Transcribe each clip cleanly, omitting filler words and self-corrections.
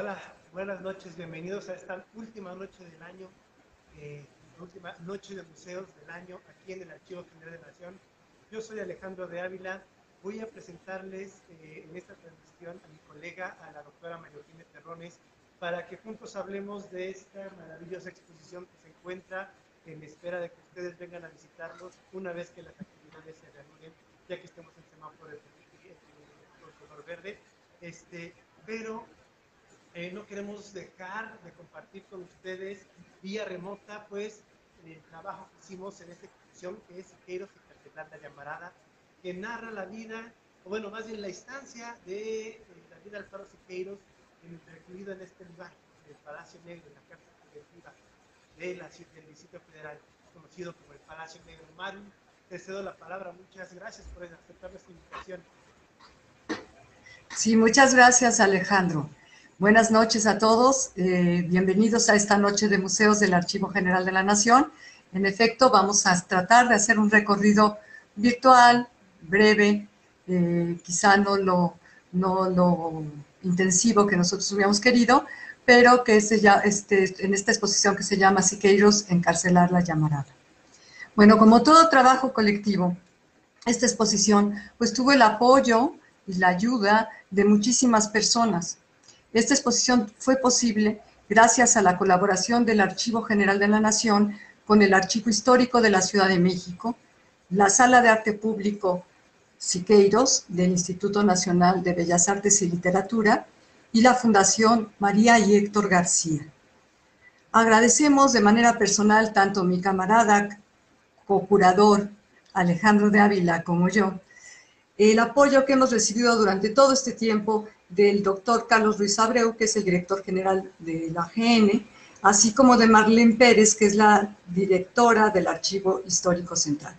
Hola, buenas noches, bienvenidos a esta última noche del año, última noche de museos del año aquí en el Archivo General de la Nación. Yo soy Alejandro de Ávila, voy a presentarles en esta transmisión a mi colega, a la doctora María Eugenia Terrones, para que juntos hablemos de esta maravillosa exposición que se encuentra en espera de que ustedes vengan a visitarnos una vez que las actividades se reanuden, ya que estemos en semáforo con color verde. Pero no queremos dejar de compartir con ustedes vía remota, pues, el trabajo que hicimos en esta exposición que es Siqueiros y Carcelán La Llamarada, que narra la vida, o bueno, más bien la instancia de la vida de Alfaro Siqueiros, recluido en este lugar, en el Palacio Negro, en la cárcel preventiva del Distrito Federal, conocido como el Palacio Negro. Maru, te cedo la palabra. Muchas gracias por aceptar nuestra invitación. Sí, muchas gracias, Alejandro. Buenas noches a todos. Bienvenidos a esta noche de museos del Archivo General de la Nación. En efecto, vamos a tratar de hacer un recorrido virtual, breve, quizá no lo intensivo que nosotros hubiéramos querido, pero que en esta exposición que se llama Siqueiros, encarcelar la llamarada. Bueno, como todo trabajo colectivo, esta exposición pues tuvo el apoyo y la ayuda de muchísimas personas. Esta exposición fue posible gracias a la colaboración del Archivo General de la Nación con el Archivo Histórico de la Ciudad de México, la Sala de Arte Público Siqueiros del Instituto Nacional de Bellas Artes y Literatura y la Fundación María y Héctor García. Agradecemos de manera personal tanto mi camarada co-curador Alejandro de Ávila como yo, el apoyo que hemos recibido durante todo este tiempo del doctor Carlos Ruiz Abreu, que es el director general de la AGN, así como de Marlene Pérez, que es la directora del Archivo Histórico Central.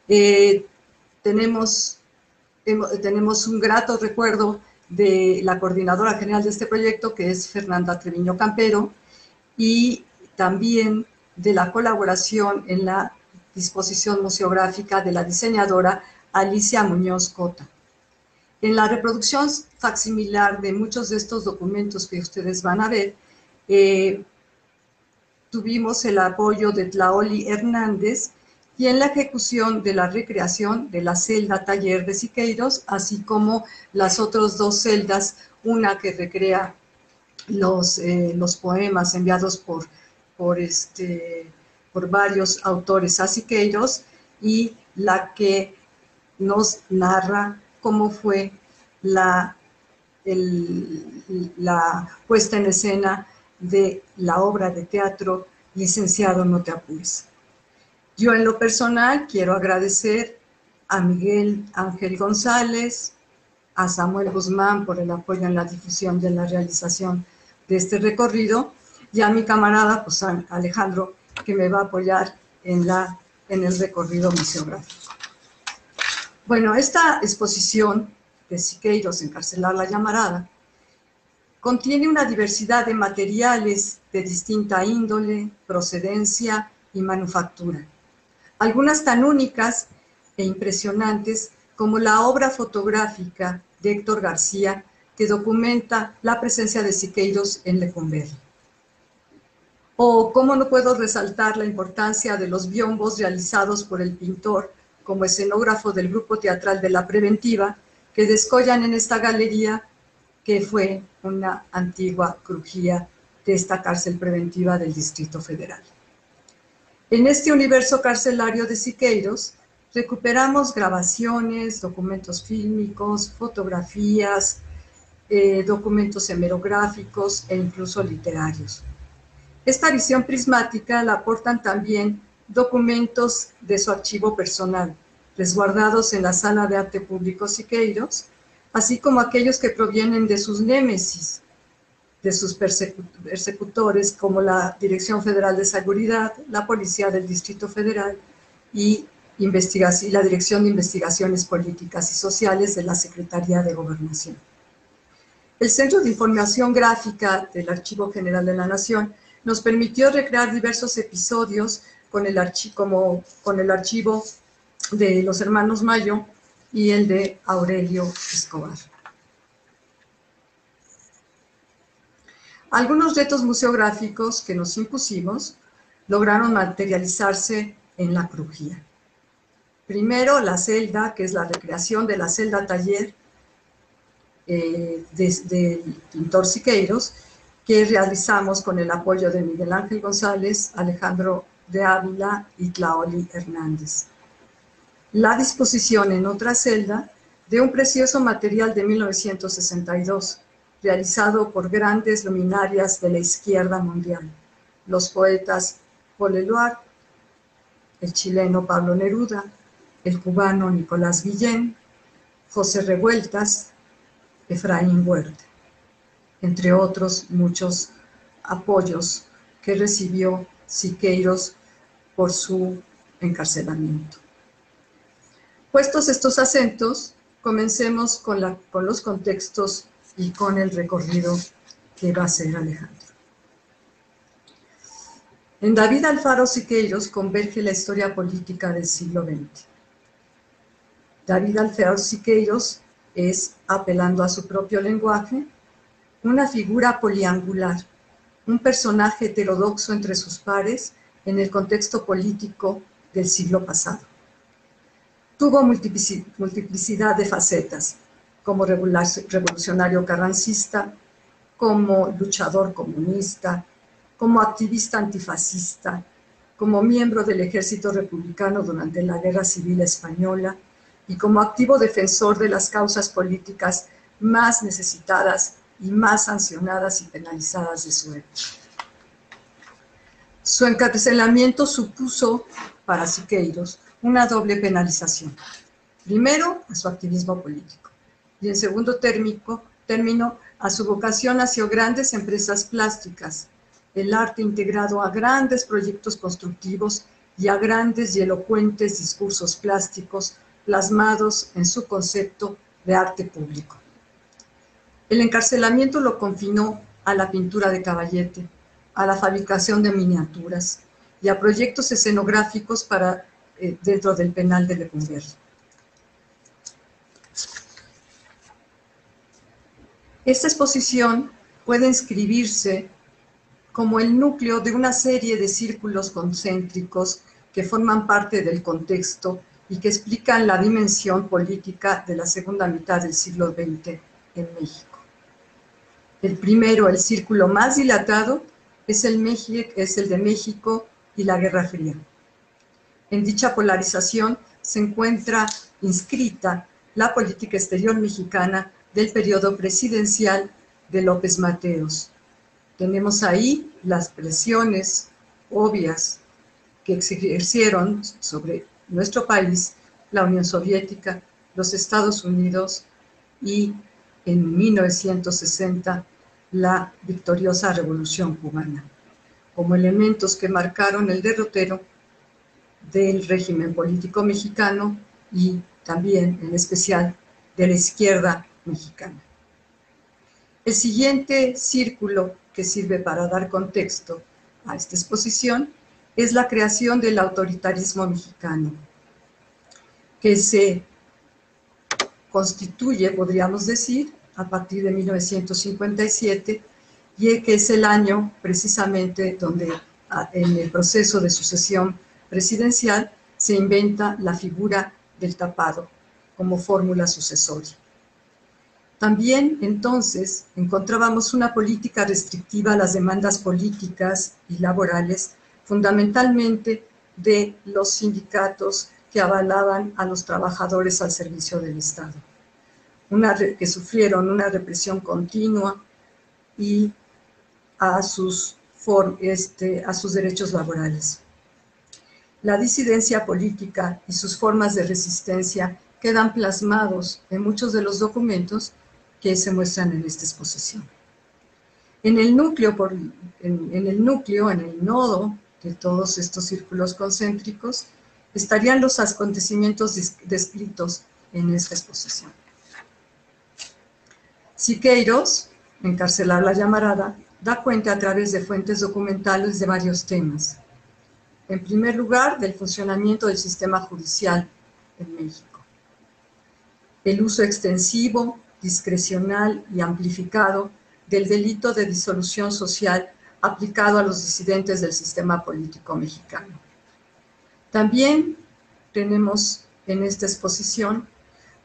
Tenemos un grato recuerdo de la coordinadora general de este proyecto, que es Fernanda Treviño Campero, y también de la colaboración en la disposición museográfica de la diseñadora Alicia Muñoz Cota. En la reproducción facsimilar de muchos de estos documentos que ustedes van a ver, tuvimos el apoyo de Tlaoli Hernández y en la ejecución de la recreación de la celda taller de Siqueiros, así como las otras dos celdas, una que recrea los poemas enviados por varios autores a Siqueiros y la que nos narra cómo fue la puesta en escena de la obra de teatro Licenciado, no te apures. Yo en lo personal quiero agradecer a Miguel Ángel González, a Samuel Guzmán por el apoyo en la difusión de la realización de este recorrido y a mi camarada pues, Alejandro, que me va a apoyar en el recorrido museográfico. Bueno, esta exposición de Siqueiros, encarcelar la llamarada, contiene una diversidad de materiales de distinta índole, procedencia y manufactura, algunas tan únicas e impresionantes como la obra fotográfica de Héctor García, que documenta la presencia de Siqueiros en Lecumberri. O cómo no puedo resaltar la importancia de los biombos realizados por el pintor como escenógrafo del grupo teatral de La Preventiva, que descollan en esta galería, que fue una antigua crujía de esta cárcel preventiva del Distrito Federal. En este universo carcelario de Siqueiros, recuperamos grabaciones, documentos fílmicos, fotografías, documentos hemerográficos e incluso literarios. Esta visión prismática la aportan también documentos de su archivo personal, resguardados en la Sala de Arte Público Siqueiros, así como aquellos que provienen de sus némesis, de sus persecutores, como la Dirección Federal de Seguridad, la Policía del Distrito Federal y la Dirección de Investigaciones Políticas y Sociales de la Secretaría de Gobernación. El Centro de Información Gráfica del Archivo General de la Nación nos permitió recrear diversos episodios con el archivo de los hermanos Mayo y el de Aurelio Escobar. Algunos retos museográficos que nos impusimos lograron materializarse en la crujía. Primero, la celda, que es la recreación de la celda taller del pintor Siqueiros, que realizamos con el apoyo de Miguel Ángel González, Alejandro de Ávila y Tlaoli Hernández. La disposición en otra celda de un precioso material de 1962, realizado por grandes luminarias de la izquierda mundial, los poetas Paul Eluard, el chileno Pablo Neruda, el cubano Nicolás Guillén, José Revueltas, Efraín Huerta, entre otros muchos apoyos que recibió Siqueiros por su encarcelamiento. Puestos estos acentos, comencemos con los contextos y con el recorrido que va a hacer Alejandro. En David Alfaro Siqueiros converge la historia política del siglo XX. David Alfaro Siqueiros es, apelando a su propio lenguaje, una figura poliangular, un personaje heterodoxo entre sus pares en el contexto político del siglo pasado. Tuvo multiplicidad de facetas, como revolucionario carrancista, como luchador comunista, como activista antifascista, como miembro del ejército republicano durante la Guerra Civil Española y como activo defensor de las causas políticas más necesitadas y más sancionadas y penalizadas de su época. Su encarcelamiento supuso para Siqueiros una doble penalización. Primero, a su activismo político y en segundo término, a su vocación hacia grandes empresas plásticas, el arte integrado a grandes proyectos constructivos y a grandes y elocuentes discursos plásticos plasmados en su concepto de arte público. El encarcelamiento lo confinó a la pintura de caballete, a la fabricación de miniaturas y a proyectos escenográficos dentro del penal de Lecumberri. Esta exposición puede inscribirse como el núcleo de una serie de círculos concéntricos que forman parte del contexto y que explican la dimensión política de la segunda mitad del siglo XX en México. El primero, el círculo más dilatado, es el de México y la Guerra Fría. En dicha polarización se encuentra inscrita la política exterior mexicana del periodo presidencial de López Mateos. Tenemos ahí las presiones obvias que se ejercieron sobre nuestro país, la Unión Soviética, los Estados Unidos y en 1960 la victoriosa Revolución Cubana, como elementos que marcaron el derrotero del régimen político mexicano y también, en especial, de la izquierda mexicana. El siguiente círculo que sirve para dar contexto a esta exposición es la creación del autoritarismo mexicano, que se constituye, podríamos decir, a partir de 1957, y que es el año precisamente donde en el proceso de sucesión presidencial se inventa la figura del tapado como fórmula sucesoria. También entonces encontrábamos una política restrictiva a las demandas políticas y laborales, fundamentalmente de los sindicatos que avalaban a los trabajadores al servicio del Estado, que sufrieron una represión continua y a sus derechos laborales. La disidencia política y sus formas de resistencia quedan plasmados en muchos de los documentos que se muestran en esta exposición. En el nodo de todos estos círculos concéntricos estarían los acontecimientos descritos en esta exposición. Siqueiros, Encarcelar la llamarada, da cuenta a través de fuentes documentales de varios temas. En primer lugar, del funcionamiento del sistema judicial en México. El uso extensivo, discrecional y amplificado del delito de disolución social aplicado a los disidentes del sistema político mexicano. También tenemos en esta exposición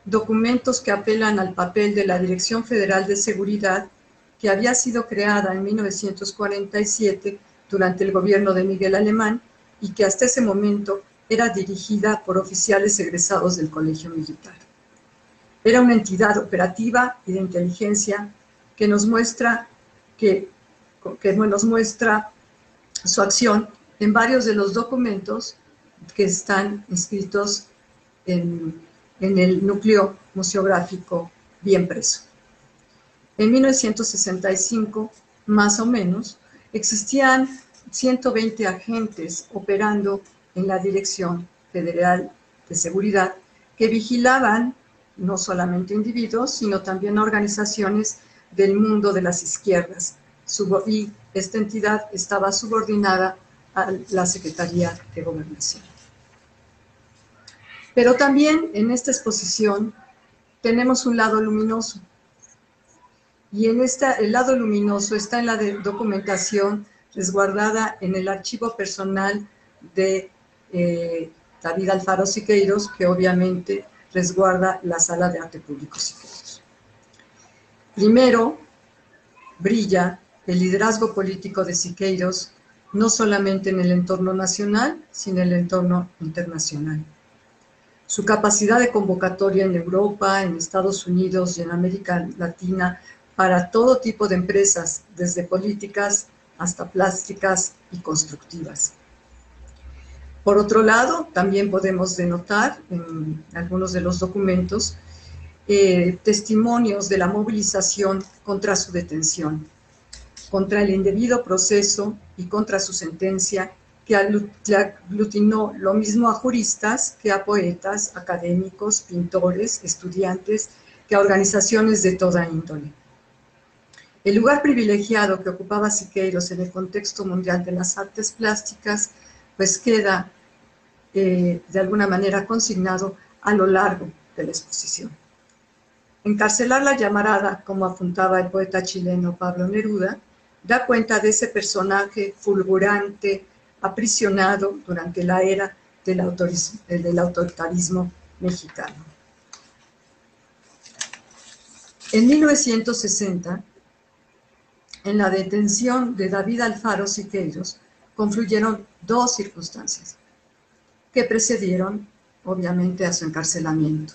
documentos que apelan al papel de la Dirección Federal de Seguridad, que había sido creada en 1947 durante el gobierno de Miguel Alemán y que hasta ese momento era dirigida por oficiales egresados del Colegio Militar. Era una entidad operativa y de inteligencia que nos muestra su acción en varios de los documentos que están inscritos en el núcleo museográfico bien preso. En 1965, más o menos, existían 120 agentes operando en la Dirección Federal de Seguridad que vigilaban no solamente individuos, sino también organizaciones del mundo de las izquierdas. Y esta entidad estaba subordinada a la Secretaría de Gobernación. Pero también en esta exposición tenemos un lado luminoso. Y el lado luminoso está en la documentación resguardada en el archivo personal de David Alfaro Siqueiros, que obviamente resguarda la Sala de Arte Público Siqueiros. Primero, brilla el liderazgo político de Siqueiros, no solamente en el entorno nacional, sino en el entorno internacional. Su capacidad de convocatoria en Europa, en Estados Unidos y en América Latina para todo tipo de empresas, desde políticas hasta plásticas y constructivas. Por otro lado, también podemos denotar en algunos de los documentos testimonios de la movilización contra su detención, contra el indebido proceso y contra su sentencia, que aglutinó lo mismo a juristas que a poetas, académicos, pintores, estudiantes, que a organizaciones de toda índole. El lugar privilegiado que ocupaba Siqueiros en el contexto mundial de las artes plásticas, pues queda de alguna manera consignado a lo largo de la exposición. Encarcelar la llamarada, como apuntaba el poeta chileno Pablo Neruda, da cuenta de ese personaje fulgurante, aprisionado durante la era del autoritarismo mexicano. En 1960, en la detención de David Alfaro Siqueiros, confluyeron dos circunstancias que precedieron, obviamente, a su encarcelamiento.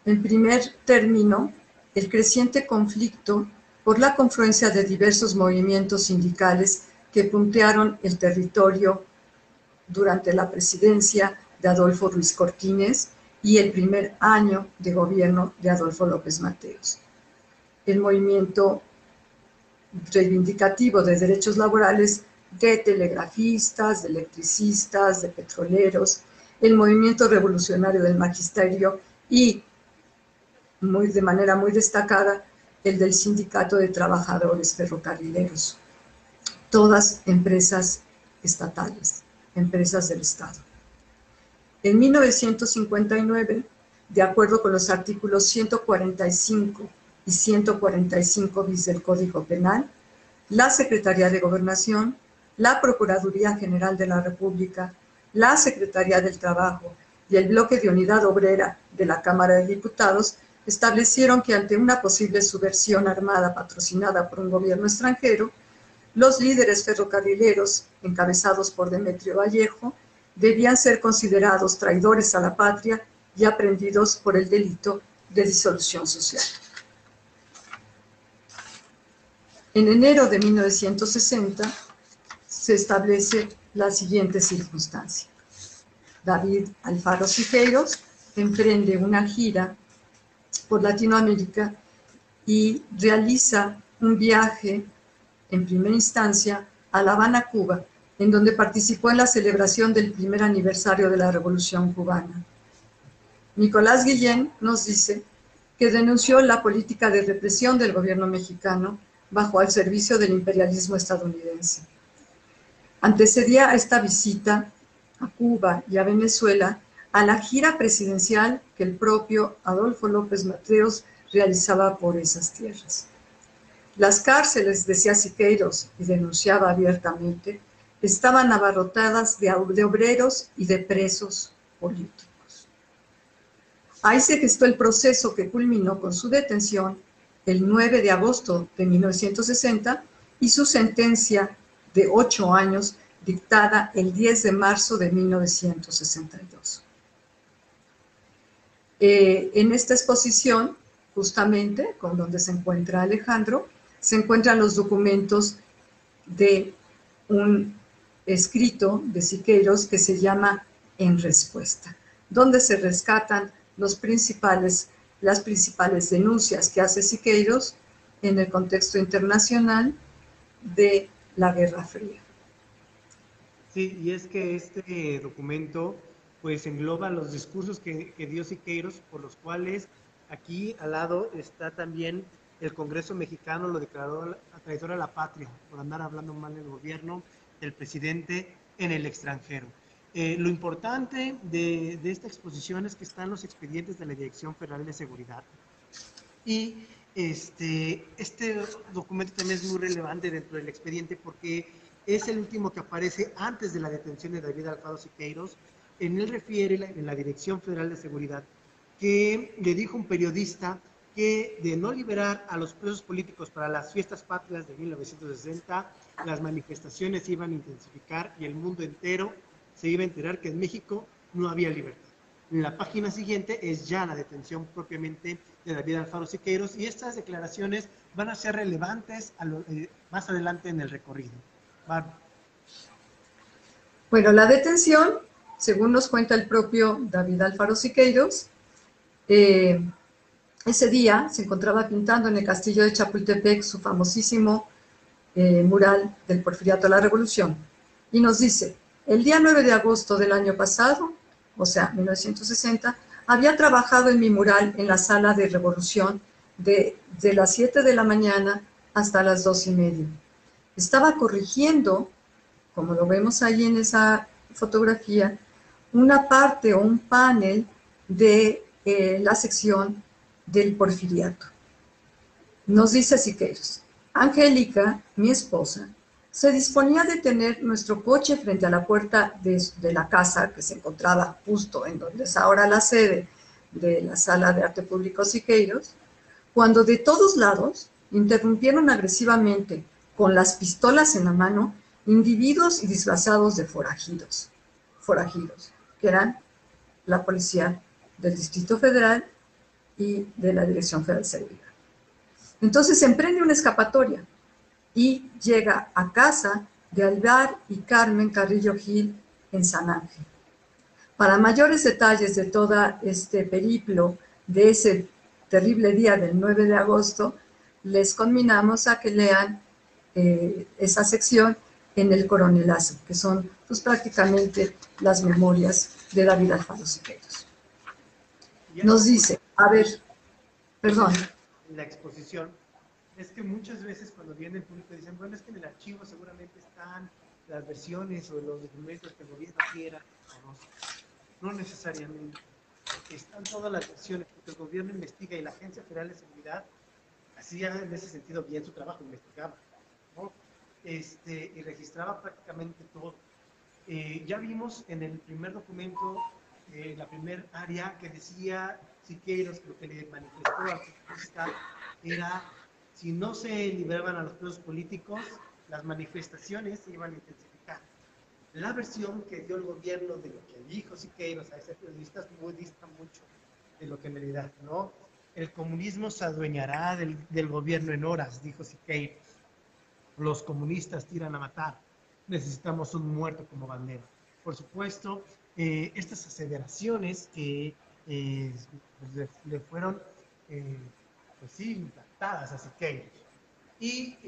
En primer término, el creciente conflicto por la confluencia de diversos movimientos sindicales que puntearon el territorio durante la presidencia de Adolfo Ruiz Cortines y el primer año de gobierno de Adolfo López Mateos. El movimiento reivindicativo de derechos laborales de telegrafistas, de electricistas, de petroleros, el movimiento revolucionario del magisterio y, de manera muy destacada, el del Sindicato de Trabajadores Ferrocarrileros. Todas empresas estatales, empresas del Estado. En 1959, de acuerdo con los artículos 145 y 145 bis del Código Penal, la Secretaría de Gobernación, la Procuraduría General de la República, la Secretaría del Trabajo y el Bloque de Unidad Obrera de la Cámara de Diputados establecieron que ante una posible subversión armada patrocinada por un gobierno extranjero, los líderes ferrocarrileros, encabezados por Demetrio Vallejo, debían ser considerados traidores a la patria y aprehendidos por el delito de disolución social. En enero de 1960 se establece la siguiente circunstancia. David Alfaro Siqueiros emprende una gira por Latinoamérica y realiza un viaje en primera instancia a La Habana, Cuba, en donde participó en la celebración del primer aniversario de la Revolución Cubana. Nicolás Guillén nos dice que denunció la política de represión del gobierno mexicano bajo al servicio del imperialismo estadounidense. Antecedía a esta visita a Cuba y a Venezuela a la gira presidencial que el propio Adolfo López Mateos realizaba por esas tierras. Las cárceles, decía Siqueiros, y denunciaba abiertamente, estaban abarrotadas de obreros y de presos políticos. Ahí se gestó el proceso que culminó con su detención el 9 de agosto de 1960 y su sentencia de 8 años dictada el 10 de marzo de 1962. En esta exposición, justamente con donde se encuentra Alejandro, se encuentran los documentos de un escrito de Siqueiros que se llama En Respuesta, donde se rescatan las principales denuncias que hace Siqueiros en el contexto internacional de la Guerra Fría. Sí, y es que este documento pues engloba los discursos que dio Siqueiros, por los cuales aquí al lado está también el Congreso mexicano, lo declaró traidor a la patria por andar hablando mal del gobierno, del presidente en el extranjero. Lo importante de esta exposición es que están los expedientes de la Dirección Federal de Seguridad. Y este documento también es muy relevante dentro del expediente porque es el último que aparece antes de la detención de David Alfaro Siqueiros. En él refiere en la Dirección Federal de Seguridad que le dijo un periodista que de no liberar a los presos políticos para las fiestas patrias de 1960, las manifestaciones se iban a intensificar y el mundo entero se iba a enterar que en México no había libertad. La página siguiente es ya la detención propiamente de David Alfaro Siqueiros y estas declaraciones van a ser relevantes más adelante en el recorrido. Bueno, la detención, según nos cuenta el propio David Alfaro Siqueiros, ese día se encontraba pintando en el castillo de Chapultepec su famosísimo mural del Porfiriato a la Revolución. Y nos dice, el día 9 de agosto del año pasado, o sea, 1960, había trabajado en mi mural en la sala de Revolución de las 7 de la mañana hasta las 2:30. Estaba corrigiendo, como lo vemos ahí en esa fotografía, una parte o un panel de la sección del Porfiriato. Nos dice Siqueiros, Angélica, mi esposa, se disponía a detener nuestro coche frente a la puerta de la casa que se encontraba justo en donde es ahora la sede de la Sala de Arte Público Siqueiros, cuando de todos lados interrumpieron agresivamente, con las pistolas en la mano, individuos y disfrazados de forajidos, que eran la policía del Distrito Federal y de la Dirección Federal de Seguridad. Entonces se emprende una escapatoria y llega a casa de Alvar y Carmen Carrillo Gil en San Ángel. Para mayores detalles de todo este periplo de ese terrible día del 9 de agosto, les conminamos a que lean esa sección en El Coronelazo, que son pues, prácticamente las memorias de David Alfaro Siqueiros. Nos dice, a ver, perdón. La exposición es que muchas veces cuando viene el público dicen, bueno, es que en el archivo seguramente están las versiones o los documentos que el gobierno quiera. No necesariamente. Están todas las versiones, porque el gobierno investiga y la Agencia Federal de Seguridad hacía en ese sentido bien su trabajo, investigaba, ¿no? Y registraba prácticamente todo. Ya vimos en el primer documento, la primer área que decía Siqueiros, que lo que le manifestó al periodista era, si no se liberaban a los presos políticos, las manifestaciones se iban a intensificar. La versión que dio el gobierno de lo que dijo Siqueiros a ese periodista dista mucho de lo que en realidad, ¿no? El comunismo se adueñará del gobierno en horas, dijo Siqueiros. Los comunistas tiran a matar. Necesitamos un muerto como bandera. Por supuesto, estas aseveraciones que pues le fueron, pues sí, impactadas a Siqueiros. Y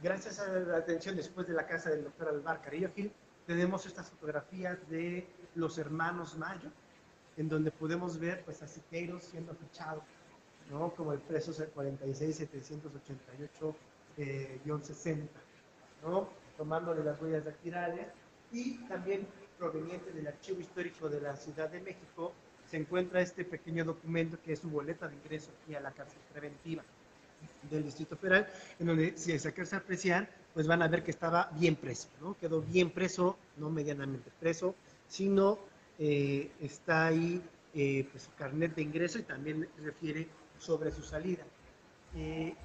gracias a la atención después de la casa del doctor Alvar Carrillo Gil, tenemos estas fotografías de los hermanos Mayo, en donde podemos ver pues, a Siqueiros siendo fichado, ¿no? Como el preso 46.788-60, ¿no? Tomándole las huellas dactilares, y también proveniente del Archivo Histórico de la Ciudad de México se encuentra este pequeño documento que es su boleta de ingreso aquí a la cárcel preventiva. del Distrito Federal, en donde si se alcanza a apreciar, pues van a ver que estaba bien preso, ¿no? Quedó bien preso, no medianamente preso, sino está ahí pues, su carnet de ingreso y también refiere sobre su salida. En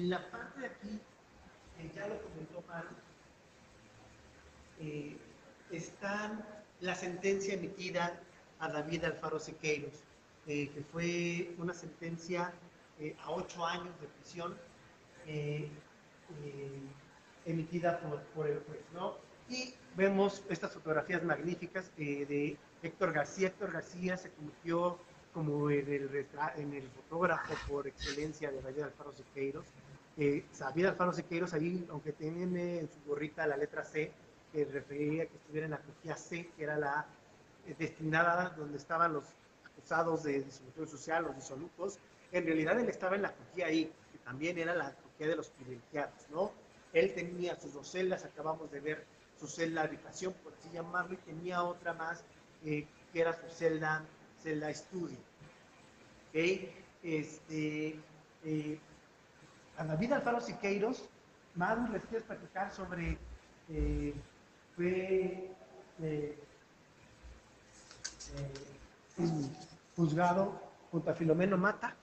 la parte de aquí, ya lo comentó Maru, está la sentencia emitida a David Alfaro Siqueiros, que fue una sentencia a 8 años de prisión emitida por el juez, ¿no? Y vemos estas fotografías magníficas de Héctor García. Héctor García se convirtió como en el fotógrafo por excelencia de David Alfaro Siqueiros. David Alfaro Siqueiros ahí, aunque tiene en su gorrita la letra C, que refería que estuviera en la cujía C, que era la destinada donde estaban los acusados de disolución social, los disolutos, en realidad él estaba en la cujía ahí, que también era la cujía de los privilegiados, ¿no? Él tenía sus 2 celdas, acabamos de ver su celda habitación, por así llamarlo, y tenía otra más, que era su celda estudio. ¿Okay? A David Alfaro Siqueiros, Maru, ¿les quieres platicar sobre fue juzgado junto a Filomeno Mata?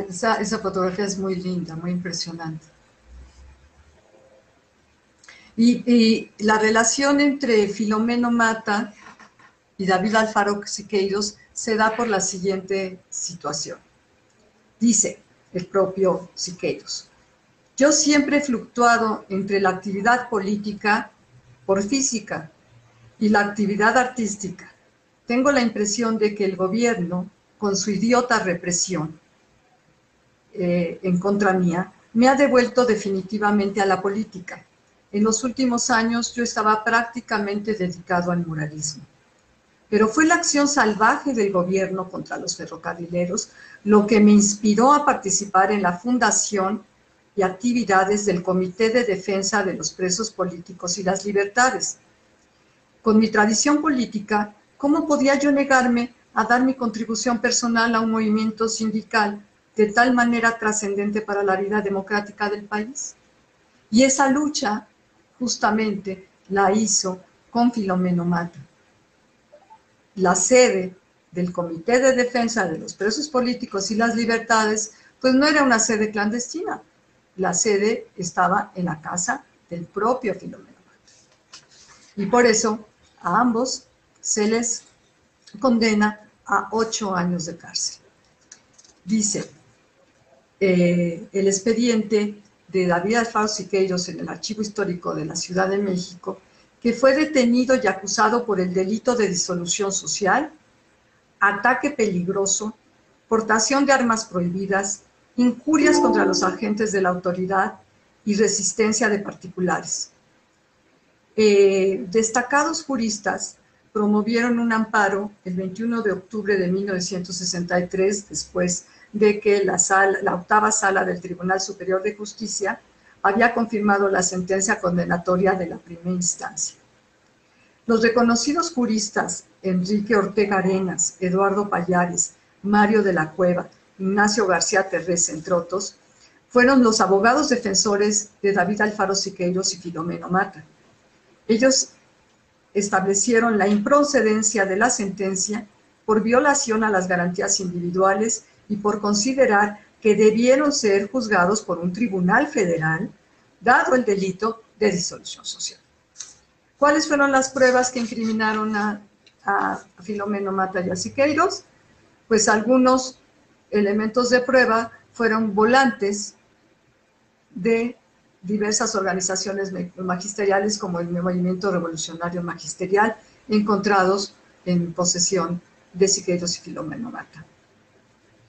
Esa fotografía es muy linda, muy impresionante. Y la relación entre Filomeno Mata y David Alfaro Siqueiros se da por la siguiente situación. Dice el propio Siqueiros: yo siempre he fluctuado entre la actividad política por física y la actividad artística. Tengo la impresión de que el gobierno, con su idiota represión en contra mía, me ha devuelto definitivamente a la política. En los últimos años yo estaba prácticamente dedicado al muralismo. Pero fue la acción salvaje del gobierno contra los ferrocarrileros lo que me inspiró a participar en la fundación y actividades del Comité de Defensa de los Presos Políticos y las Libertades. Con mi tradición política, ¿cómo podía yo negarme a dar mi contribución personal a un movimiento sindical de tal manera trascendente para la vida democrática del país? Y esa lucha, justamente, la hizo con Filomeno Mata. La sede del Comité de Defensa de los Presos Políticos y las Libertades, pues no era una sede clandestina. La sede estaba en la casa del propio Filomeno Mata. Y por eso a ambos se les condena a 8 años de cárcel. Dice el expediente de David Alfaro Siqueiros en el Archivo Histórico de la Ciudad de México, que fue detenido y acusado por el delito de disolución social, ataque peligroso, portación de armas prohibidas, injurias contra los agentes de la autoridad y resistencia de particulares. Destacados juristas promovieron un amparo el 21 de octubre de 1963, después de que la 8ª Sala del Tribunal Superior de Justicia había confirmado la sentencia condenatoria de la primera instancia. Los reconocidos juristas Enrique Ortega Arenas, Eduardo Pallares, Mario de la Cueva, Ignacio García Terrés, entre otros, fueron los abogados defensores de David Alfaro Siqueiros y Filomeno Mata. Ellos establecieron la improcedencia de la sentencia por violación a las garantías individuales y por considerar que debieron ser juzgados por un tribunal federal, dado el delito de disolución social. ¿Cuáles fueron las pruebas que incriminaron a Filomeno Mata y a Siqueiros? Pues algunos elementos de prueba fueron volantes de diversas organizaciones magisteriales como el Movimiento Revolucionario Magisterial, encontrados en posesión de Siqueiros y Filomeno Mata.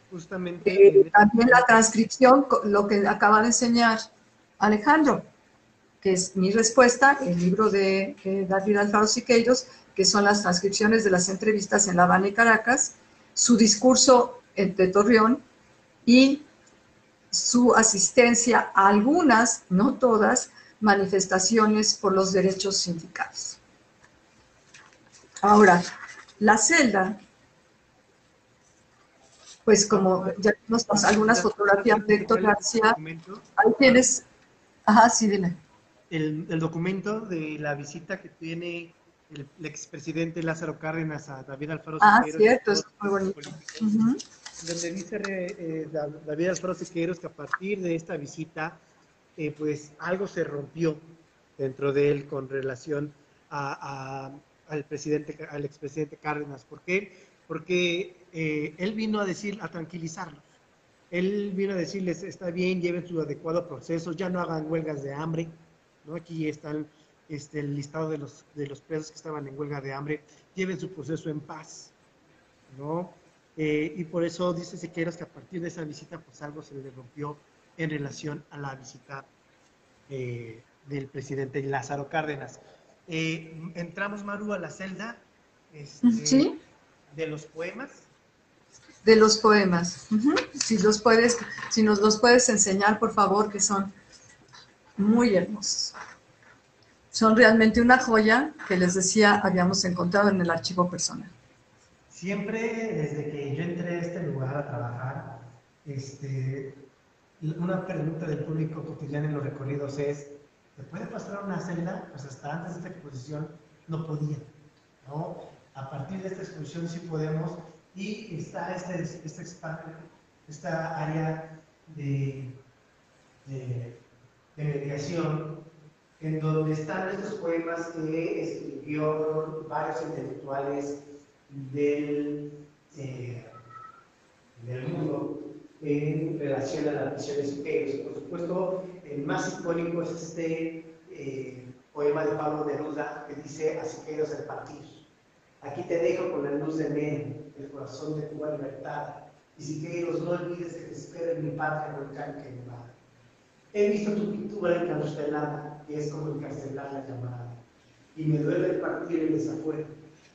Justamente también la transcripción, lo que acaba de enseñar Alejandro, que es mi respuesta, el libro de David Alfaro Siqueiros, que son las transcripciones de las entrevistas en La Habana y Caracas, su discurso de Torreón y su asistencia a algunas, no todas, manifestaciones por los derechos sindicales. Ahora, la celda, pues como ya vimos algunas fotografías de Héctor García, ahí tienes, ajá, sí, dime. El documento de la visita que tiene el expresidente Lázaro Cárdenas a David Alfaro Ah, Siqueiros, cierto, es muy bonito. político, donde dice David Alfaro Siqueiros que a partir de esta visita, pues algo se rompió dentro de él con relación al expresidente Cárdenas. ¿Por qué? Porque él vino a decir, a tranquilizarlos. Él vino a decirles, está bien, lleven su adecuado proceso, ya no hagan huelgas de hambre, ¿no? Aquí está el listado de los presos que estaban en huelga de hambre, lleven su proceso en paz, ¿no? Y por eso dice Siqueiros que a partir de esa visita, pues algo se le rompió en relación a la visita del presidente Lázaro Cárdenas. Entramos, Maru, a la celda Sí, de los poemas. de los poemas. Si nos los puedes enseñar, por favor, que son muy hermosos. Son realmente una joya que les decía habíamos encontrado en el archivo personal. Siempre desde que yo entré a este lugar a trabajar, una pregunta del público cotidiano en los recorridos es, ¿te puede pasar a una celda? Pues hasta antes de esta exposición no podía, ¿no? A partir de esta exposición sí podemos, y está esta área de, de, de mediación, en donde están estos poemas que escribió varios intelectuales del, eh, del mundo en relación a las misiones Siqueiros. Por supuesto, el más icónico es poema de Pablo Neruda que dice a Siqueiros el partir. Aquí te dejo con la luz de enero, el corazón de Cuba libertada. Y Siqueiros, no olvides que te espera en mi patria volcán que invada. He visto tu pintura encastelada, que es como encarcelar la llamada. Y me duele partir el desafuero.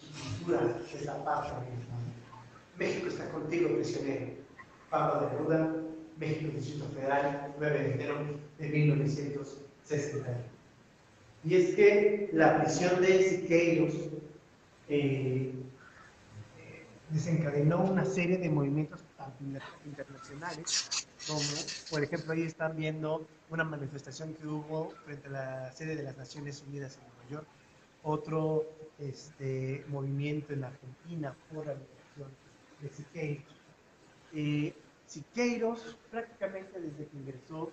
Tu pintura es la patria de mi hermano. México está contigo, prisionero. Pablo Neruda, México, Distrito Federal, 9 de enero de 1960. Y es que la prisión de Siqueiros desencadenó una serie de movimientos internacionales, como por ejemplo ahí están viendo una manifestación que hubo frente a la sede de las Naciones Unidas en Nueva York, otro movimiento en la Argentina por la liberación de Siqueiros. Siqueiros, prácticamente desde que ingresó,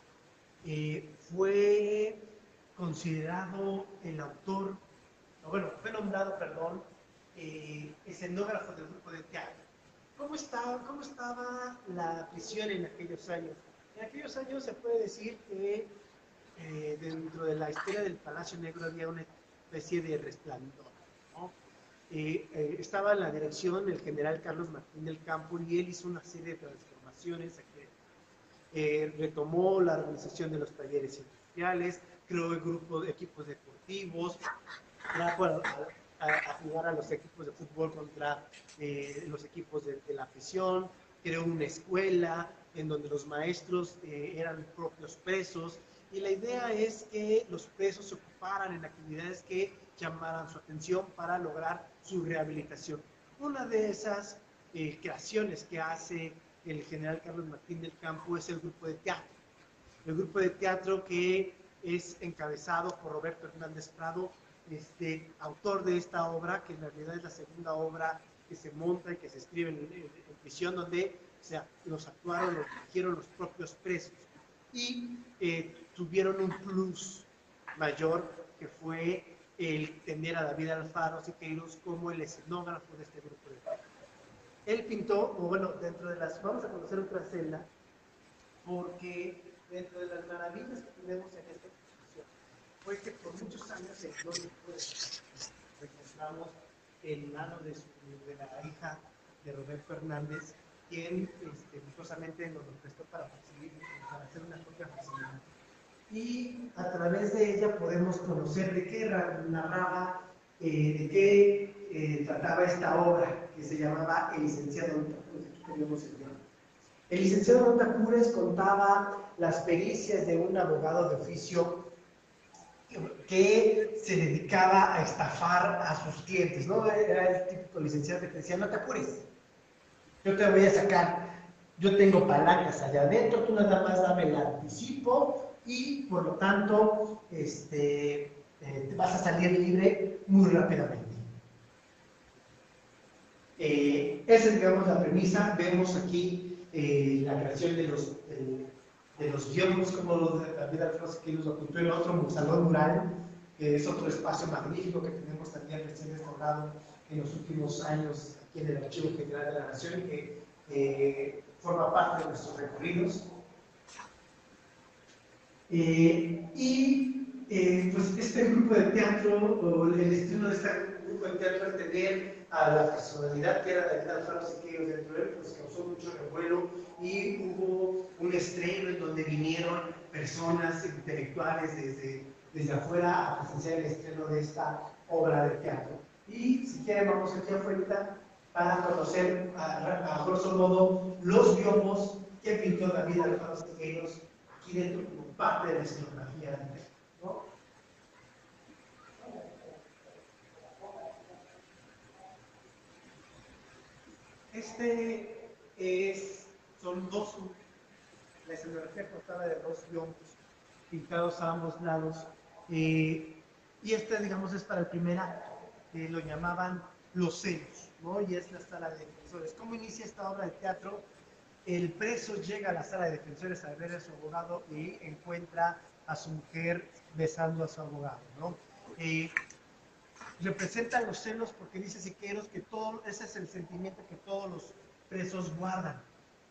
fue considerado el autor, bueno, fue nombrado, perdón, escenógrafo del grupo de teatro. ¿Cómo estaba la prisión en aquellos años? En aquellos años se puede decir que dentro de la historia del Palacio Negro había una especie de resplandor, ¿no? Estaba en la dirección el general Carlos Martín del Campo y él hizo una serie de transformaciones. Retomó la organización de los talleres industriales, creó el grupo de equipos deportivos, trajo a jugar a los equipos de fútbol contra los equipos de la prisión, creó una escuela en donde los maestros eran propios presos, y la idea es que los presos se ocuparan en actividades que llamaran su atención para lograr su rehabilitación. Una de esas creaciones que hace el general Carlos Martín del Campo es el grupo de teatro. El grupo de teatro que es encabezado por Roberto Hernández Prado, autor de esta obra, que en realidad es la segunda obra que se monta y que se escribe en prisión, donde los actuaron, los dirigieron los propios presos. Y tuvieron un plus mayor, que fue el tener a David Alfaro Siqueiros como el escenógrafo de este grupo de teatro. Él pintó, o bueno, vamos a conocer otra celda, porque dentro de las maravillas que tenemos en esta exposición fue que por muchos años en los encontramos el mano de la hija de Roberto Hernández, quien gustosamente nos lo prestó para hacer una copia facilidad. Y a través de ella podemos conocer de qué narraba, de qué trataba esta obra, que se llamaba El licenciado Notapures. Aquí tenemos el tema. El licenciado Notapures contaba las pericias de un abogado de oficio que se dedicaba a estafar a sus clientes, ¿no? Era el típico licenciado que te decía, no te apures, yo te voy a sacar. Yo tengo palancas allá adentro, tú nada más dame el anticipo y por lo tanto vas a salir libre muy rápidamente. Esa es, digamos, la premisa. Vemos aquí la creación de los guiones, como David Alfonso que nos ocultó en otro salón mural, que es otro espacio magnífico que tenemos también recién restaurado en los últimos años aquí en el Archivo General de la Nación y que forma parte de nuestros recorridos. Pues este grupo de teatro, o el estreno de este grupo de teatro, al tener a la personalidad que era David Alfaro Siqueiros dentro de él, pues causó mucho revuelo y hubo un estreno en donde vinieron personas intelectuales desde afuera a presenciar el estreno de esta obra de teatro. Y si quieren vamos aquí afuera para conocer a grosso modo los biomos que pintó David Alfaro Siqueiros aquí dentro como parte de la escenografía, ¿no? Son dos, la escenografía constaba de dos biomos pintados a ambos lados, y esta, digamos, es para el primer acto, que lo llamaban Los Celos, ¿no? Y es la sala de defensores. ¿Cómo inicia esta obra de teatro? El preso llega a la sala de defensores a ver a su abogado y encuentra a su mujer besando a su abogado, ¿no? Representan los celos porque dice Siqueiros que ese es el sentimiento que todos los presos guardan.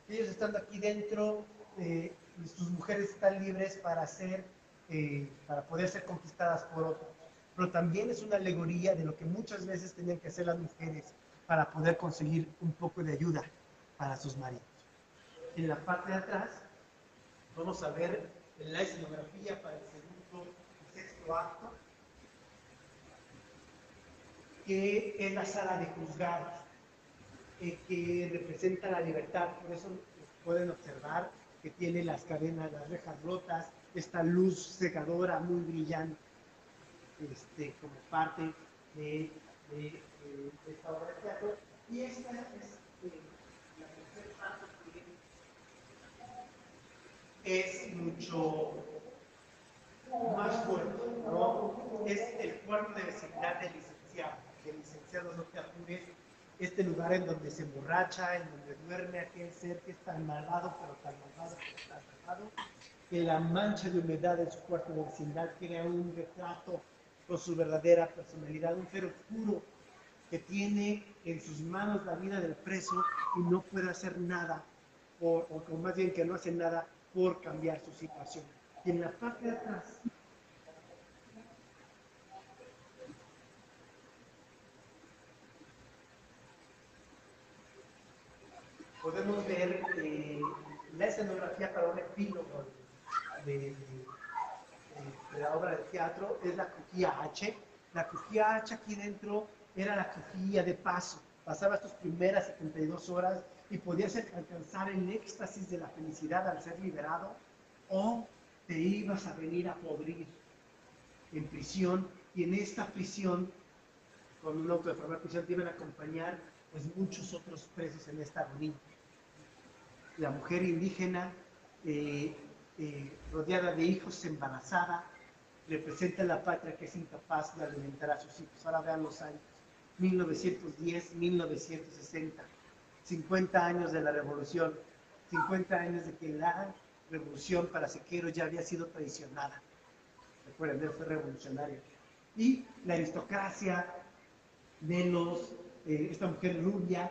Ellos estando aquí dentro, sus mujeres están libres para poder ser conquistadas por otros. Pero también es una alegoría de lo que muchas veces tenían que hacer las mujeres para poder conseguir un poco de ayuda para sus maridos. En la parte de atrás vamos a ver la escenografía para el segundo y sexto acto, que es la sala de juzgados, que representa la libertad. Por eso pueden observar que tiene las cadenas, las rejas rotas, esta luz cegadora muy brillante, como parte de esta obra de teatro. Y esta es la tercera parte, que es mucho más fuerte, ¿no? Es el cuarto de vecindad del licenciado. El licenciado, no te apures, este lugar en donde se emborracha, en donde duerme aquel ser que es tan malvado, pero tan malvado, pero tan malvado, que la mancha de humedad en su cuarto de vecindad crea un retrato con su verdadera personalidad, un ser oscuro que tiene en sus manos la vida del preso y no puede hacer nada, o más bien que no hace nada por cambiar su situación. Y en la parte de atrás podemos ver la escenografía para un epílogo de la obra de teatro. Es la crujía H. La crujía H aquí dentro era la crujía de paso. Pasabas tus primeras 72 horas y podías alcanzar el éxtasis de la felicidad al ser liberado, o te ibas a venir a podrir en prisión, y en esta prisión, con un auto de formal prisión, te iban a acompañar pues muchos otros presos en esta agonía. La mujer indígena, rodeada de hijos, embarazada, representa la patria que es incapaz de alimentar a sus hijos. Ahora vean los años, 1910, 1960, 50 años de la revolución, 50 años de que la revolución para Siqueiros ya había sido traicionada. Recuerden, él fue revolucionario. Y la aristocracia de esta mujer rubia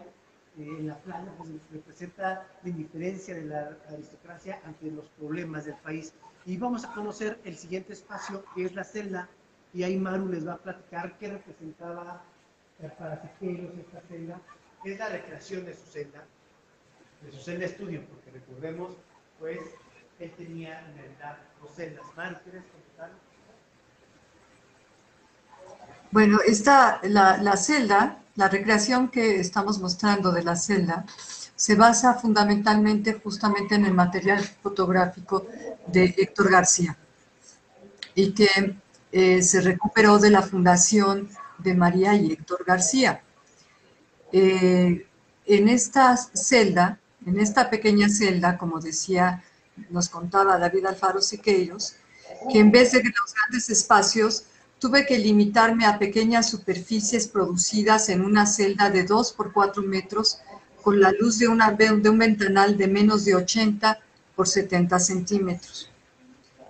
en la playa, pues representa la indiferencia de la aristocracia ante los problemas del país. Y vamos a conocer el siguiente espacio, que es la celda, y ahí Maru les va a platicar qué representaba para Siqueiros esta celda. Es la recreación de su celda estudio, porque recordemos, pues, él tenía en verdad dos celdas. Maru, ¿quieres comentar? Bueno, la celda, la recreación que estamos mostrando de la celda, se basa fundamentalmente justamente en el material fotográfico de Héctor García, y que se recuperó de la Fundación de María y Héctor García. En esta celda En esta pequeña celda, como decía, nos contaba David Alfaro Siqueiros, que en vez de los grandes espacios, tuve que limitarme a pequeñas superficies producidas en una celda de 2 por 4 metros con la luz de un ventanal de menos de 80 por 70 centímetros.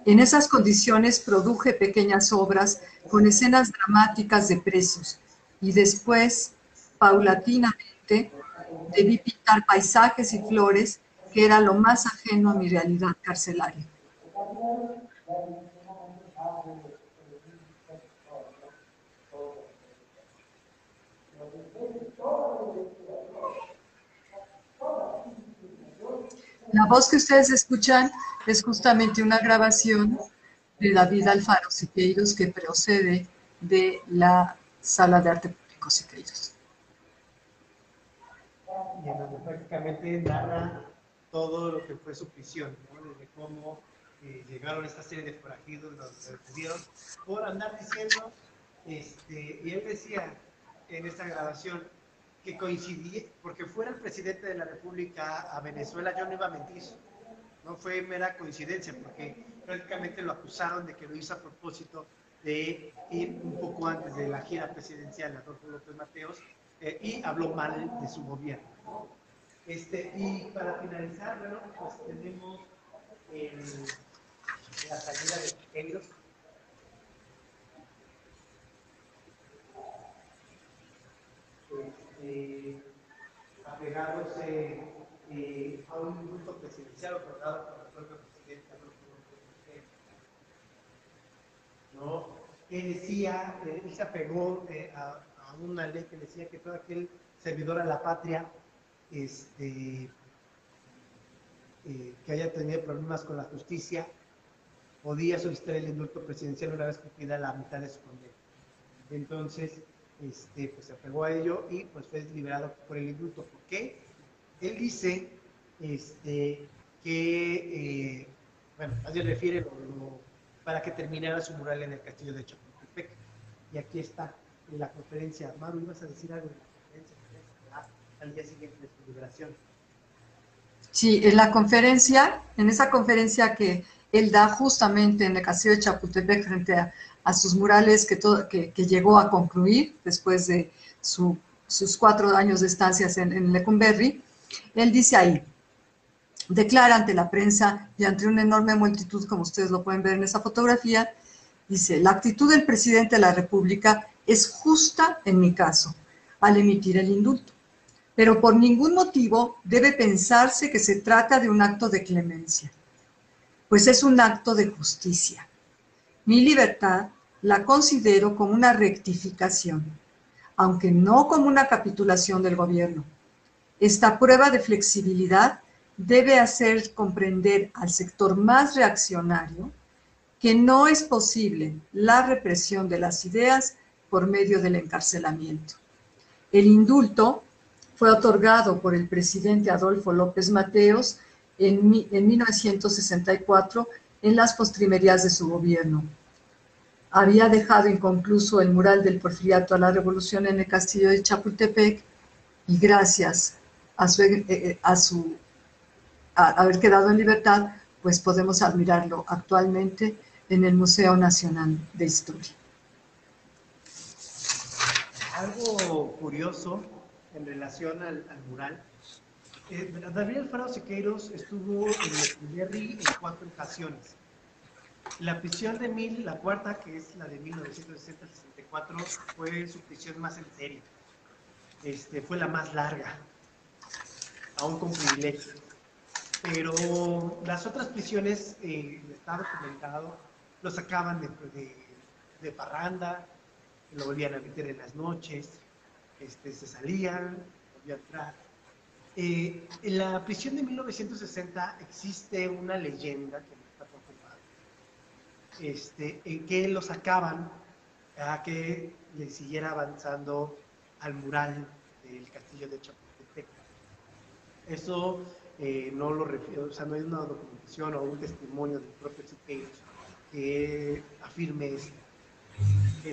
En esas condiciones produje pequeñas obras con escenas dramáticas de presos y después, paulatinamente, debí pintar paisajes y flores, que era lo más ajeno a mi realidad carcelaria. La voz que ustedes escuchan es justamente una grabación de David Alfaro Siqueiros que procede de la Sala de Arte Público Siqueiros. Y en donde prácticamente narra todo lo que fue su prisión, ¿no? Desde cómo llegaron esta serie de forajidos, los detuvieron por andar diciendo, y él decía en esta grabación que coincidía, porque fuera el presidente de la República a Venezuela, yo no iba a mentir, no fue mera coincidencia, porque prácticamente lo acusaron de que lo hizo a propósito de ir un poco antes de la gira presidencial de Adolfo López Mateos, y habló mal de su gobierno, ¿no? Y para finalizar, bueno, pues tenemos la salida de Siqueiros. Apegándose a un indulto presidencial otorgado por el propio presidente Adolfo López Mateos, ¿no? Que decía, él se apegó a una ley que decía que todo aquel servidor a la patria que haya tenido problemas con la justicia podía solicitar el indulto presidencial una vez cumplida la mitad de su condena. Entonces, pues se apegó a ello y pues fue liberado por el indulto. ¿Por qué? Él dice que, bueno, más bien refiere para que terminara su mural en el castillo de Chapultepec. Y aquí está en la conferencia. Maru, ¿ibas a decir algo de la conferencia que se da al día siguiente de su liberación? Sí, en esa conferencia que él da justamente en el castillo de Chapultepec frente a sus murales que llegó a concluir después de sus 4 años de estancias en Lecumberri, él dice ahí, declara ante la prensa y ante una enorme multitud, como ustedes lo pueden ver en esa fotografía, dice, la actitud del presidente de la República es justa en mi caso, al emitir el indulto, pero por ningún motivo debe pensarse que se trata de un acto de clemencia, pues es un acto de justicia. Mi libertad la considero como una rectificación, aunque no como una capitulación del gobierno. Esta prueba de flexibilidad debe hacer comprender al sector más reaccionario que no es posible la represión de las ideas por medio del encarcelamiento. El indulto fue otorgado por el presidente Adolfo López Mateos en 1964 en las postrimerías de su gobierno. Había dejado inconcluso el mural del Porfiriato a la Revolución en el castillo de Chapultepec y gracias a haber quedado en libertad, pues podemos admirarlo actualmente en el Museo Nacional de Historia. Algo curioso en relación al mural. David Alfaro Siqueiros estuvo en Lecumberri en 4 ocasiones. La prisión de la cuarta, que es la de 1960-64, fue su prisión más en serio. Fue la más larga, aún con privilegios. Pero las otras prisiones, está documentado, lo sacaban de parranda, lo volvían a meter en las noches, se salían, volvían a entrar. En la prisión de 1960 existe una leyenda que no está confirmada, en que lo sacaban a que le siguiera avanzando al mural del castillo de Chapultepec. Eso no lo refiero, o sea, no hay una documentación o un testimonio del propio Siqueiros que afirme esto.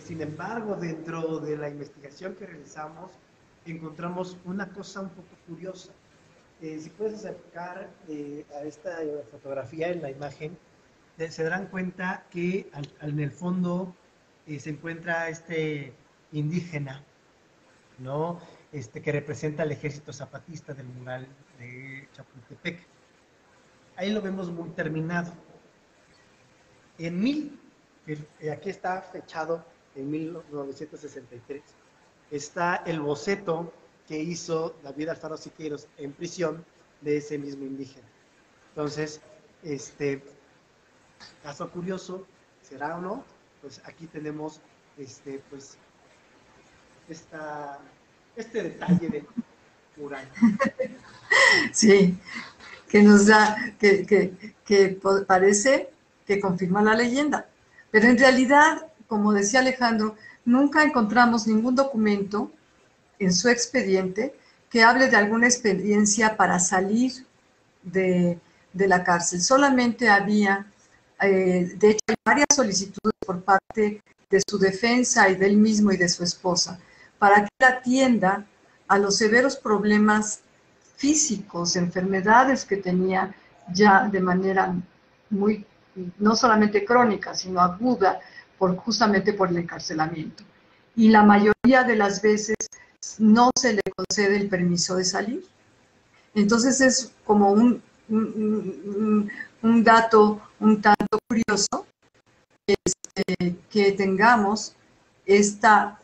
Sin embargo, dentro de la investigación que realizamos, encontramos una cosa un poco curiosa. Si puedes acercar a esta fotografía en la imagen, se darán cuenta que en el fondo se encuentra este indígena, ¿no? Que representa al ejército zapatista del mural de Chapultepec. Ahí lo vemos muy terminado. Aquí está fechado en 1963, está el boceto que hizo David Alfaro Siqueiros en prisión de ese mismo indígena. Entonces, caso curioso, ¿será o no? Pues aquí tenemos pues, este detalle del mural. Sí, que nos da, que parece que confirma la leyenda. Pero en realidad, como decía Alejandro, nunca encontramos ningún documento en su expediente que hable de alguna experiencia para salir de la cárcel. Solamente había, de hecho, hay varias solicitudes por parte de su defensa y de él mismo y de su esposa, para que él atienda a los severos problemas físicos, enfermedades que tenía ya de manera muy, no solamente crónica, sino aguda, justamente por el encarcelamiento. Y la mayoría de las veces no se le concede el permiso de salir. Entonces es como un dato un tanto curioso que tengamos esta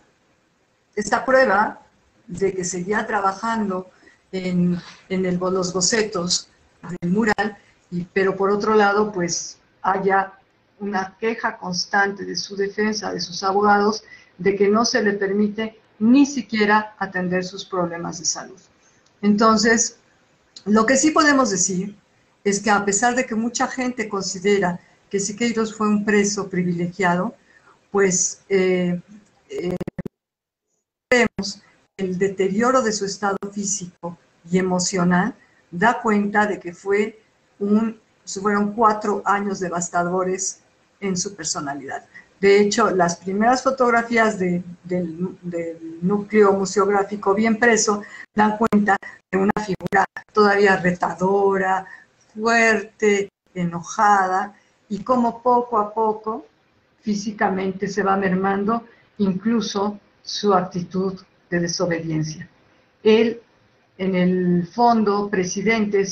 prueba de que seguía trabajando en los bocetos del mural, pero por otro lado, pues haya una queja constante de su defensa, de sus abogados, de que no se le permite ni siquiera atender sus problemas de salud. Entonces, lo que sí podemos decir es que a pesar de que mucha gente considera que Siqueiros fue un preso privilegiado, pues vemos el deterioro de su estado físico y emocional da cuenta de que fueron 4 años devastadores en su personalidad. De hecho, las primeras fotografías del núcleo museográfico bien preso dan cuenta de una figura todavía retadora, fuerte, enojada, y cómo poco a poco físicamente se va mermando incluso su actitud de desobediencia. Él, en el fondo, presidente,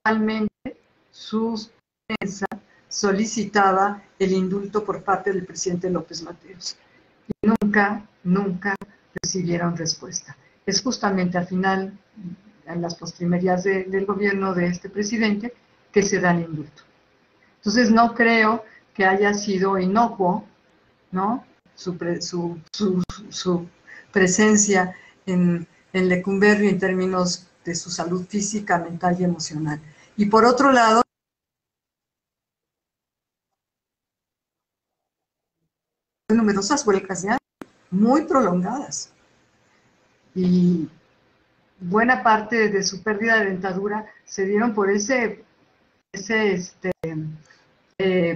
realmente su defensa solicitaba el indulto por parte del presidente López Mateos. Y nunca recibieron respuesta. Es justamente al final, en las postrimerías del gobierno de este presidente, que se da el indulto. Entonces no creo que haya sido inocuo, ¿no?, su presencia en Lecumberri en términos de su salud física, mental y emocional. Y por otro lado, numerosas huelgas de hambre, muy prolongadas. Y buena parte de su pérdida de dentadura se dieron por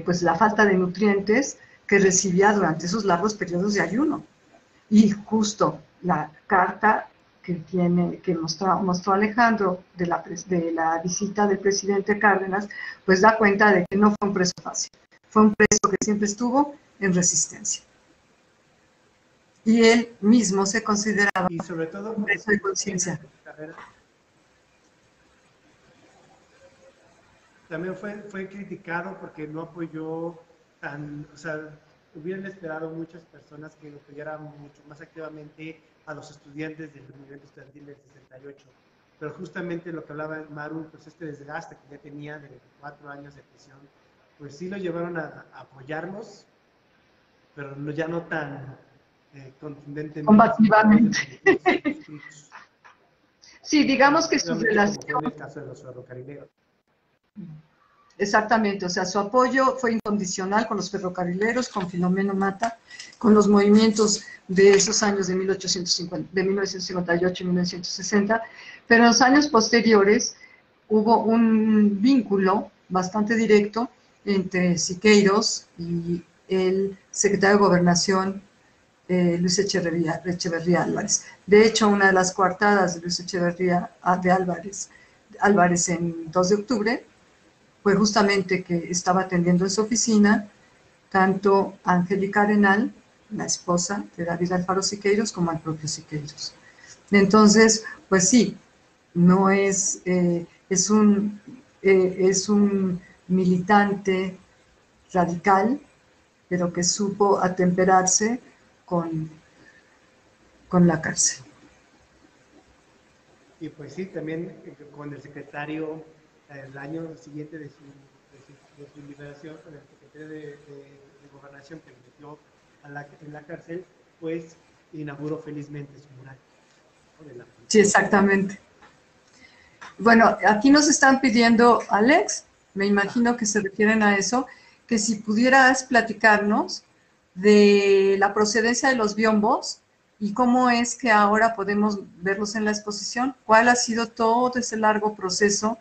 pues la falta de nutrientes que recibía durante esos largos periodos de ayuno. Y justo la carta que mostró Alejandro de la visita del presidente Cárdenas, pues da cuenta de que no fue un preso fácil, fue un preso que siempre estuvo en resistencia. Y él mismo se consideraba y sobre todo un preso de conciencia. También fue criticado porque no apoyó o sea, hubieran esperado muchas personas que apoyaran mucho más activamente a los estudiantes del movimiento estudiantil del 68. Pero justamente lo que hablaba Maru, pues este desgaste que ya tenía de 4 años de prisión, pues sí lo llevaron a apoyarnos, pero ya no tan contundentemente. Combativamente. Sí, digamos que su relación... Como fue en el caso de los ferrocarrileros. Exactamente, o sea, su apoyo fue incondicional con los ferrocarrileros, con Filomeno Mata, con los movimientos de esos años de 1958 y 1960, pero en los años posteriores hubo un vínculo bastante directo entre Siqueiros y el secretario de Gobernación Luis Echeverría Álvarez. De hecho, una de las coartadas de Luis Echeverría de Álvarez en 2 de octubre fue justamente que estaba atendiendo en su oficina tanto a Angélica Arenal, la esposa de David Alfaro Siqueiros, como al propio Siqueiros. Entonces, pues sí, no es, es un militante radical, pero que supo atemperarse con, con la cárcel. Y pues sí, también con el secretario, el año siguiente de su liberación, con el secretario de Gobernación que lo metió en la cárcel, pues inauguró felizmente su mural, ¿no? De la Sí, policía. exactamente. Bueno, aquí nos están pidiendo, Alex, me Ajá. imagino que se refieren a eso, que si pudieras platicarnos de la procedencia de los biombos y cómo es que ahora podemos verlos en la exposición, cuál ha sido todo ese largo proceso,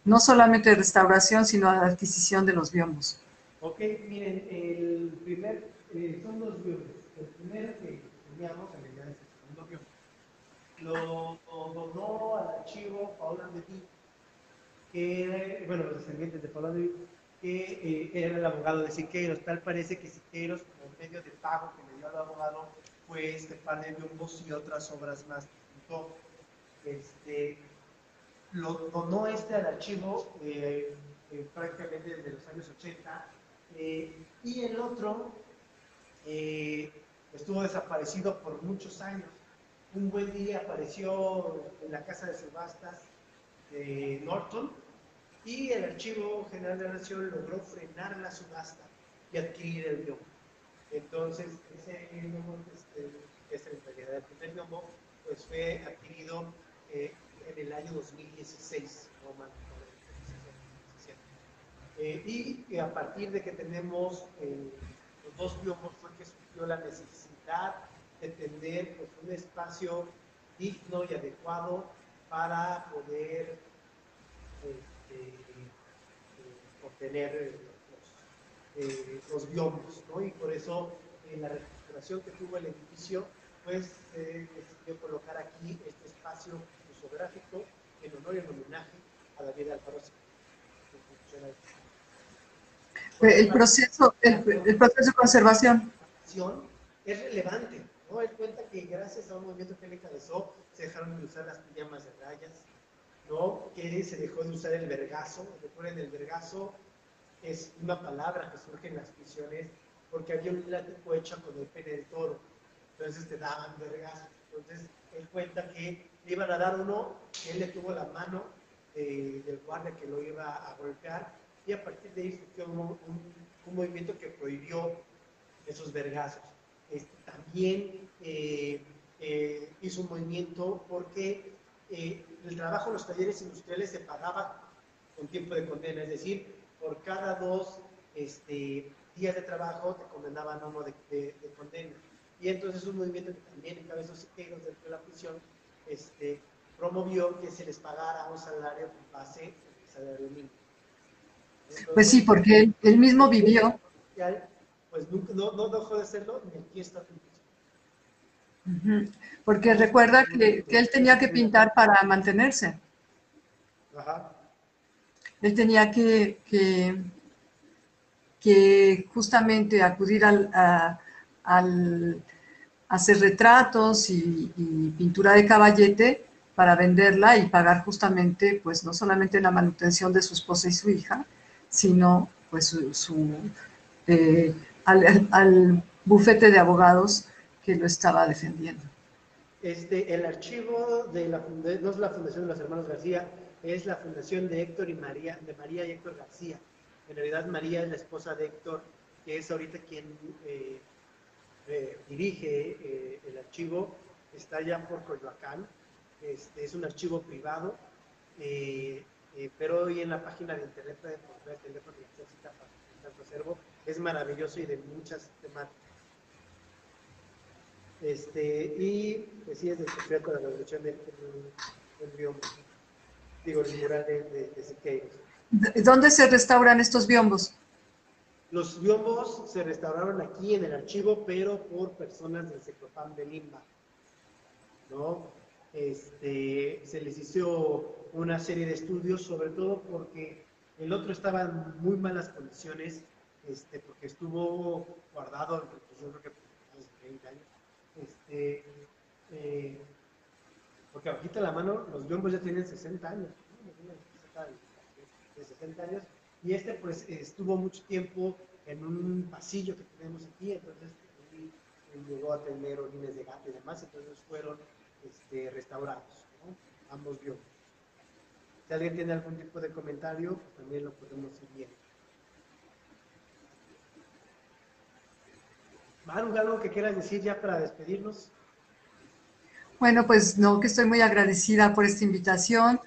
no solamente de restauración, sino de adquisición de los biombos. Ok, miren, el primer, son dos biombos. El primero que teníamos, en realidad es el segundo biombo. Lo donó al archivo Paula Medina, que, bueno, los descendientes de Paula Medina, que era el abogado de Siqueiros. Tal parece que Siqueiros, como medio de pago que le dio al abogado, fue este par de biombos y otras obras más que juntó. Este, lo donó al archivo prácticamente desde los años 80, y el otro estuvo desaparecido por muchos años. Un buen día apareció en la casa de subastas de Norton y el Archivo General de la Nación logró frenar la subasta y adquirir el biombo. Entonces, ese biombo, que es en realidad el primer biombo, pues fue adquirido en el año 2016, no mal recuerdo, 2017. Y a partir de que tenemos los dos biombos fue que surgió la necesidad de tener pues, un espacio digno y adecuado para poder obtener los biombos, ¿no? Y por eso en la reestructuración que tuvo el edificio, pues se decidió colocar aquí este espacio museográfico en honor y en homenaje a David Alfaro, que funciona. Por otra parte, El proceso de conservación. es relevante, ¿no? Él cuenta que gracias a un movimiento que él encabezó, se dejaron de usar las pijamas de rayas, ¿no? Que se dejó de usar el vergazo. Recuerden, el vergazo es una palabra que surge en las prisiones porque había un látigo hecho con el pene del toro. Entonces te daban vergazos. Entonces él cuenta que le iban a dar uno, que él le tuvo la mano del guardia que lo iba a golpear, y a partir de ahí surgió un movimiento que prohibió esos vergazos. También hizo un movimiento porque el trabajo en los talleres industriales se pagaba con tiempo de condena, es decir, por cada 2 días de trabajo te condenaban a uno de condena. Y entonces un movimiento que también encabezó Siqueiros dentro de la prisión promovió que se les pagara un salario con base en el salario mínimo. Pues sí, Entonces, porque él mismo vivió. pues nunca, no dejó de hacerlo, ni aquí está tu Porque recuerda que él tenía que pintar para mantenerse. Ajá. Él tenía que justamente acudir al hacer retratos y pintura de caballete para venderla y pagar justamente, pues no solamente la manutención de su esposa y su hija, sino pues eh, al bufete de abogados que lo estaba defendiendo. El archivo no es la Fundación de los Hermanos García, es la Fundación de Héctor y María, de María y Héctor García. En realidad María es la esposa de Héctor, que es ahorita quien dirige el archivo, está allá por Coyoacán. Es un archivo privado, pero hoy en la página de internet pueden encontrar el teléfono y hacer cita para visitar su acervo. Es maravilloso y de muchas temáticas. Y pues sí, es del secreto de la revolución del biombo. Digo, el mural de Siqueiros. ¿Dónde se restauran estos biombos? Los biombos se restauraron aquí en el archivo, pero por personas del Secropam de Lima, ¿no? Se les hizo una serie de estudios, sobre todo porque el otro estaba en muy malas condiciones, porque estuvo guardado, pues yo creo que por más de 30 años. Porque ahorita la mano, los biombos ya tienen 60 años, ¿no? De 60 años, y pues estuvo mucho tiempo en un pasillo que tenemos aquí, entonces llegó a tener orines de gato y demás, entonces fueron restaurados, ¿no? Ambos biombos. Si alguien tiene algún tipo de comentario, pues también lo podemos ir viendo. Maru, ¿algo que quieras decir ya para despedirnos? Bueno, pues no, que estoy muy agradecida por esta invitación.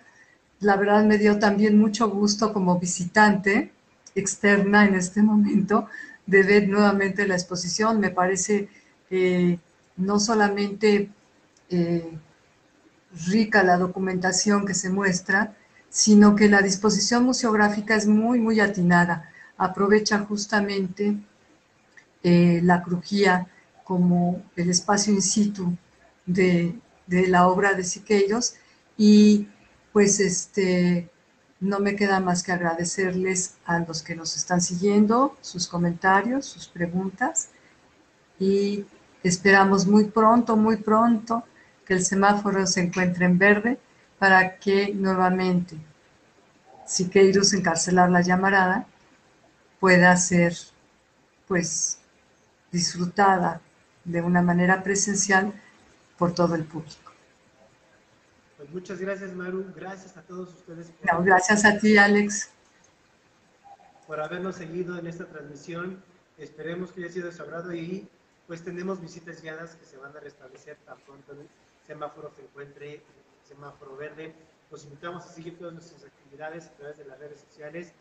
La verdad me dio también mucho gusto como visitante externa en este momento de ver nuevamente la exposición. Me parece no solamente rica la documentación que se muestra, sino que la disposición museográfica es muy, muy atinada. Aprovecha justamente la crujía como el espacio in situ de la obra de Siqueiros y pues no me queda más que agradecerles a los que nos están siguiendo, sus comentarios, sus preguntas y esperamos muy pronto que el semáforo se encuentre en verde para que nuevamente Siqueiros, encarcelar la llamarada, pueda ser pues disfrutada de una manera presencial por todo el público. Pues muchas gracias, Maru. Gracias a todos ustedes No, gracias a ti, Alex. por habernos seguido en esta transmisión. Esperemos que haya sido de su agrado y pues tenemos visitas guiadas que se van a restablecer tan pronto el semáforo se encuentre el semáforo verde. Los invitamos a seguir todas nuestras actividades a través de las redes sociales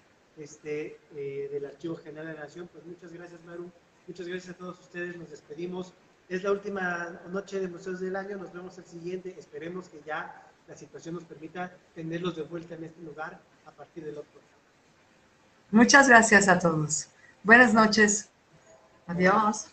del Archivo General de la Nación. Pues muchas gracias, Maru. Muchas gracias a todos ustedes. Nos despedimos. Es la última noche de Museos del Año. Nos vemos el siguiente. Esperemos que ya la situación nos permita tenerlos de vuelta en este lugar a partir del otro. Muchas gracias a todos. Buenas noches. Adiós.